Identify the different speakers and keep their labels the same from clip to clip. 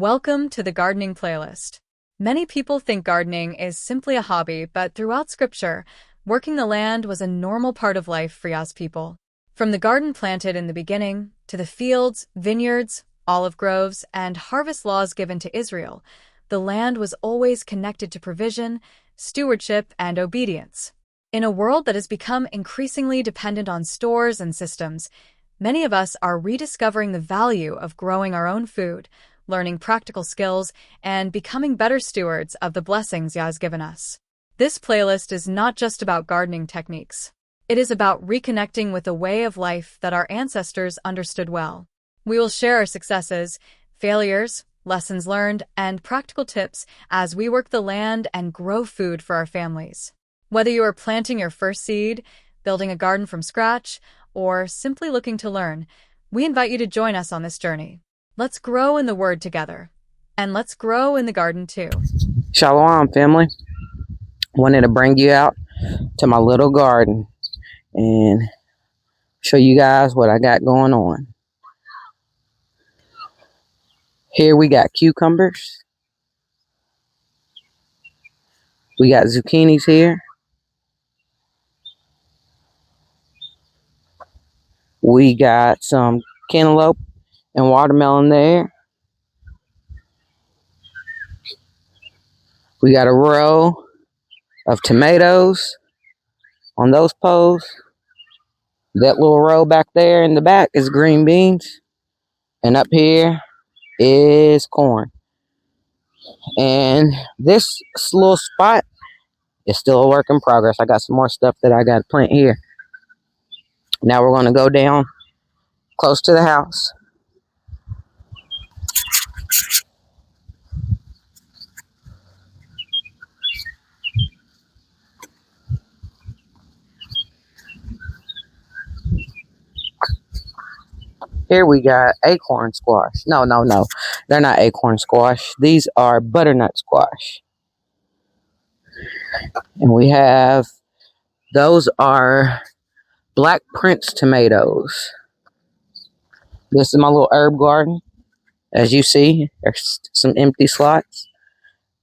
Speaker 1: Welcome to the Gardening Playlist. Many people think gardening is simply a hobby, but throughout Scripture, working the land was a normal part of life for Yah's people. From the garden planted in the beginning, to the fields, vineyards, olive groves, and harvest laws given to Israel, the land was always connected to provision, stewardship, and obedience. In a world that has become increasingly dependent on stores and systems, many of us are rediscovering the value of growing our own food, learning practical skills, and becoming better stewards of the blessings Yah has given us. This playlist is not just about gardening techniques. It is about reconnecting with a way of life that our ancestors understood well. We will share our successes, failures, lessons learned, and practical tips as we work the land and grow food for our families. Whether you are planting your first seed, building a garden from scratch, or simply looking to learn, we invite you to join us on this journey. Let's grow in the Word together, and let's grow in the garden too.
Speaker 2: Shalom, family. Wanted to bring you out to my little garden and show you guys what I got going on. Here we got cucumbers. We got zucchinis here. We got some cantaloupe and watermelon there. We got a row of tomatoes on those poles. That little row back there in the back is green beans. And up here is corn. And this little spot is still a work in progress. I got some more stuff that I got to plant here. Now we're going to go down close to the house. Here we got acorn squash. No. They're not acorn squash. These are butternut squash. And we have, those are Black Prince tomatoes. This is my little herb garden. As you see, there's some empty slots.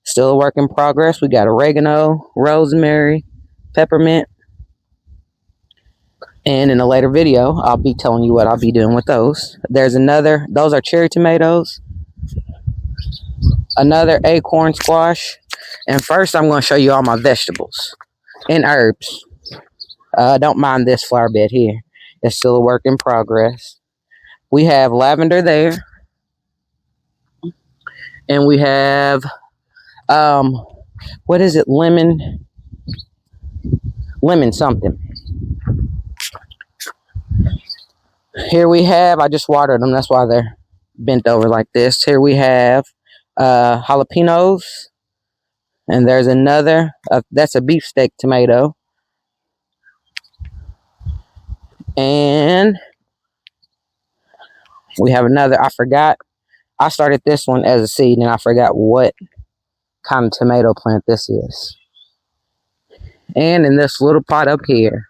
Speaker 2: Still a work in progress. We got oregano, rosemary, peppermint. And in a later video, I'll be telling you what I'll be doing with those. There's another, those are cherry tomatoes. Another acorn squash. And first, I'm going to show you all my vegetables and herbs. Don't mind this flower bed here. It's still a work in progress. We have lavender there. And we have, what is it? Lemon something. Here we have, I just watered them. That's why they're bent over like this. Here we have jalapenos. And there's another, that's a beefsteak tomato. And we have another, I forgot. I started this one as a seed and I forgot what kind of tomato plant this is. And in this little pot up here,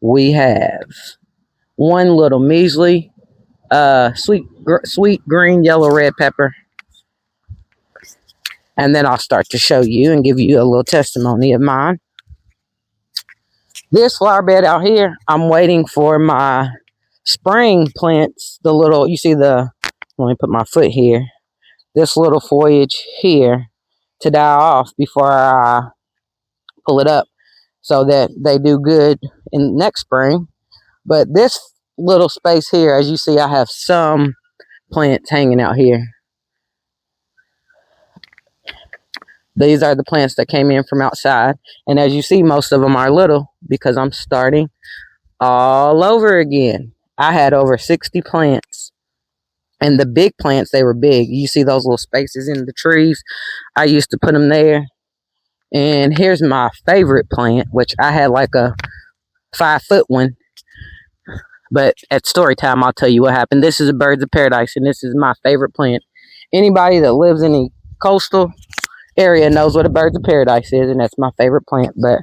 Speaker 2: we have one little measly sweet green, yellow, red pepper. And then I'll start to show you and give you a little testimony of mine. This flower bed out here, I'm waiting for my spring plants, the little, you see the, let me put my foot here, this little foliage here to die off before I pull it up so that they do good in next spring. But this little space here, as you see, I have some plants hanging out here. These are the plants that came in from outside. And as you see, most of them are little because I'm starting all over again. I had over 60 plants. And the big plants, they were big. You see those little spaces in the trees? I used to put them there. And here's my favorite plant, which I had like a 5-foot one. But at story time, I'll tell you what happened. This is a birds of paradise, and this is my favorite plant. Anybody that lives in the coastal area knows what a birds of paradise is, and that's my favorite plant. But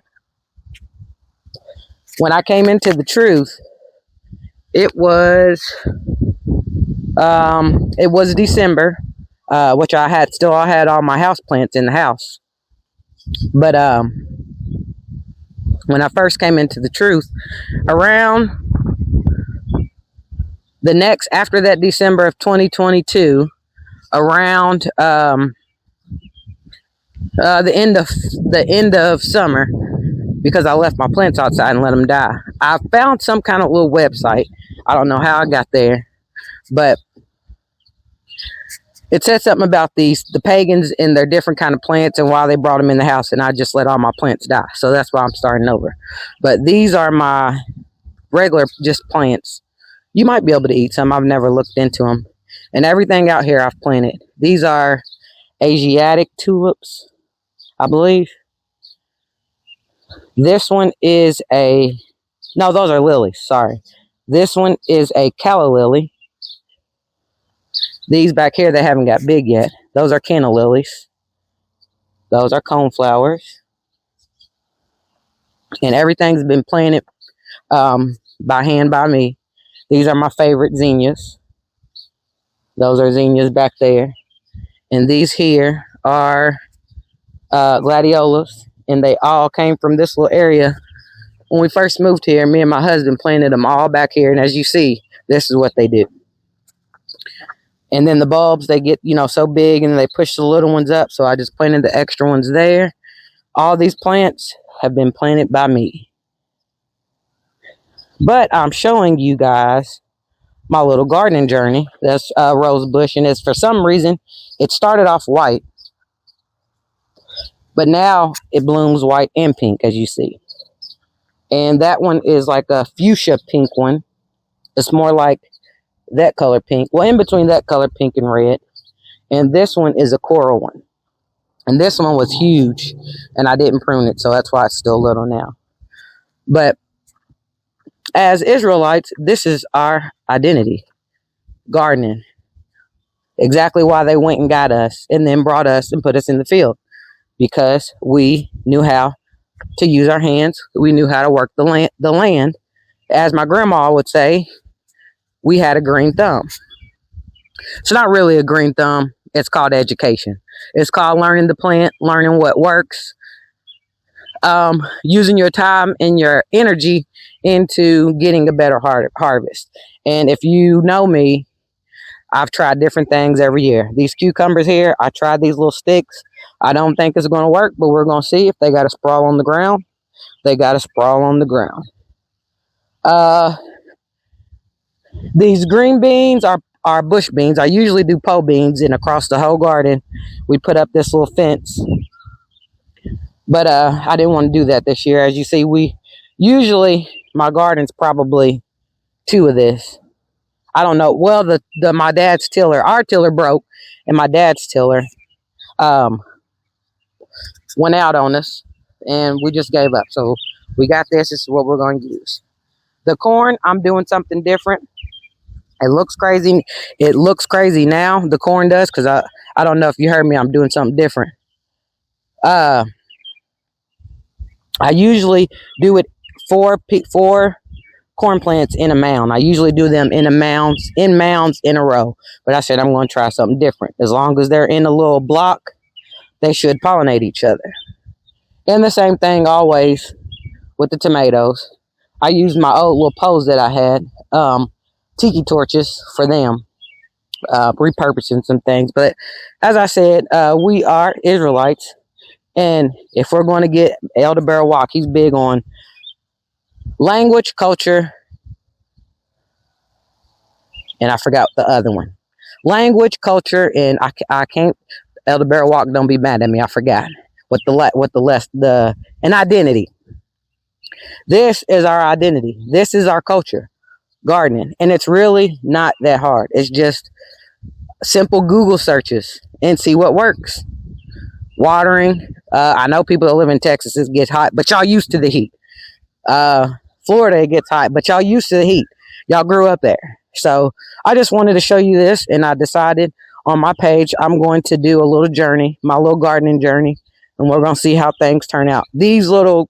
Speaker 2: when I came into the truth, it was December. which I had all my house plants in the house. But when I first came into the truth, around after that December of 2022, around the end of summer, because I left my plants outside and let them die, I found some kind of little website. I don't know how I got there, but it said something about the pagans and their different kind of plants and why they brought them in the house, and I just let all my plants die. So that's why I'm starting over. But these are my regular just plants. You might be able to eat some. I've never looked into them. And everything out here I've planted. These are Asiatic tulips, I believe. This one is no, those are lilies, sorry. This one is a calla lily. These back here, they haven't got big yet. Those are canna lilies. Those are coneflowers. And everything's been planted by hand by me. These are my favorite zinnias. Those are zinnias back there. And these here are gladiolas. And they all came from this little area. When we first moved here, me and my husband planted them all back here. And as you see, this is what they do. And then the bulbs, they get, so big and they push the little ones up. So I just planted the extra ones there. All these plants have been planted by me. But I'm showing you guys my little gardening journey. That's a rose bush. And it's, for some reason, it started off white. But now it blooms white and pink, as you see. And that one is like a fuchsia pink one. It's more like that color pink. Well, in between that color pink and red. And this one is a coral one. And this one was huge. And I didn't prune it, so that's why it's still little now. But as Israelites, this is our identity. Gardening. Exactly why they went and got us and then brought us and put us in the field. Because we knew how to use our hands. We knew how to work the land. As my grandma would say, we had a green thumb. It's not really a green thumb. It's called education. It's called learning the plant, learning what works, using your time and your energy into getting a better harvest. And if you know me, I've tried different things every year. These cucumbers here, I tried these little sticks. I don't think it's going to work, but we're going to see. If they got to sprawl on the ground, they got to sprawl on the ground. These green beans are bush beans. I usually do pole beans, and across the whole garden, we put up this little fence. But I didn't want to do that this year. As you see, my garden's probably 2 of this. I don't know. Well, my dad's tiller, our tiller broke, and my dad's tiller went out on us, and we just gave up. So we got this. This is what we're going to use. The corn, I'm doing something different. It looks crazy. It looks crazy now. The corn does, because I don't know if you heard me. I'm doing something different. I usually do it 4 corn plants in a mound. I usually do them in mounds in a row. But I said I'm going to try something different. As long as they're in a little block, they should pollinate each other. And the same thing always with the tomatoes. I used my old little poles that I had, tiki torches for them, repurposing some things. But as I said, we are Israelites. And if we're going to get Elder Beryl Walk, he's big on language, culture, and I forgot the other one. Language, culture, and I can't. Elder Beryl Walk, don't be mad at me. I forgot and identity. This is our identity. This is our culture, gardening, and it's really not that hard. It's just simple Google searches and see what works. Watering. I know people that live in Texas, it gets hot, but y'all used to the heat. Florida, it gets hot, but y'all used to the heat. Y'all grew up there. So I just wanted to show you this, and I decided on my page I'm going to do a little journey, my little gardening journey, and we're going to see how things turn out. These little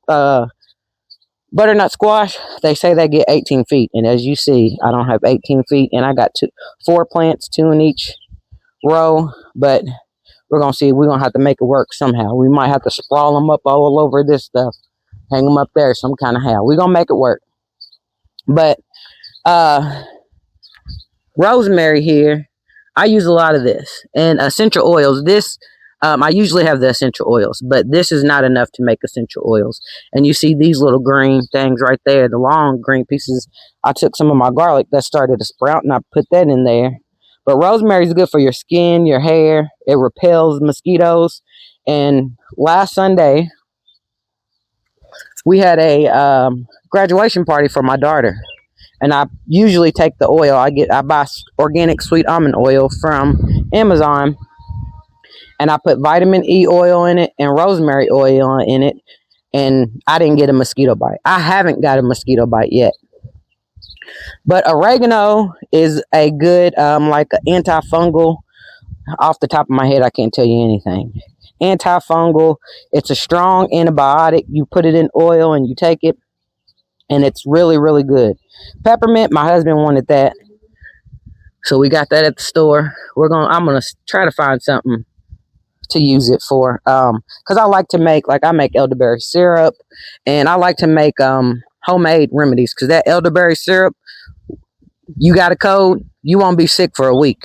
Speaker 2: butternut squash, they say they get 18 feet, and as you see, I don't have 18 feet, and I got 4 plants, 2 in each row, but we're going to see. We're going to have to make it work somehow. We might have to sprawl them up all over this stuff, hang them up there some kind of how. We're going to make it work. But rosemary here, I use a lot of this. And essential oils, this, I usually have the essential oils, but this is not enough to make essential oils. And you see these little green things right there, the long green pieces. I took some of my garlic that started to sprout and I put that in there. But rosemary is good for your skin, your hair. It repels mosquitoes. And last Sunday, we had a graduation party for my daughter. And I usually take the oil. I buy organic sweet almond oil from Amazon. And I put vitamin E oil in it and rosemary oil in it. And I didn't get a mosquito bite. I haven't got a mosquito bite yet. But oregano is a good, like an antifungal. Off the top of my head, I can't tell you anything. Antifungal. It's a strong antibiotic. You put it in oil and you take it, and it's really, really good. Peppermint. My husband wanted that, so we got that at the store. I'm gonna try to find something to use it for. Because I like to make, I make elderberry syrup, and I like to make homemade remedies, because that elderberry syrup, you got a cold, you won't be sick for a week.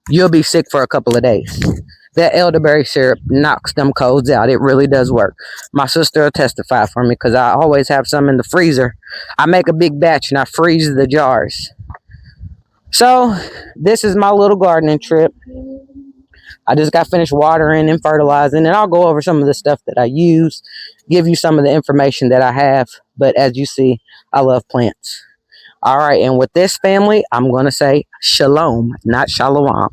Speaker 2: You'll be sick for a couple of days. That elderberry syrup knocks them colds out. It really does work. My sister will testify for me, because I always have some in the freezer. I make a big batch and I freeze the jars. So this is my little gardening trip. I just got finished watering and fertilizing, and I'll go over some of the stuff that I use, give you some of the information that I have. But as you see, I love plants. All right, and with this, family, I'm going to say shalom, not shalom.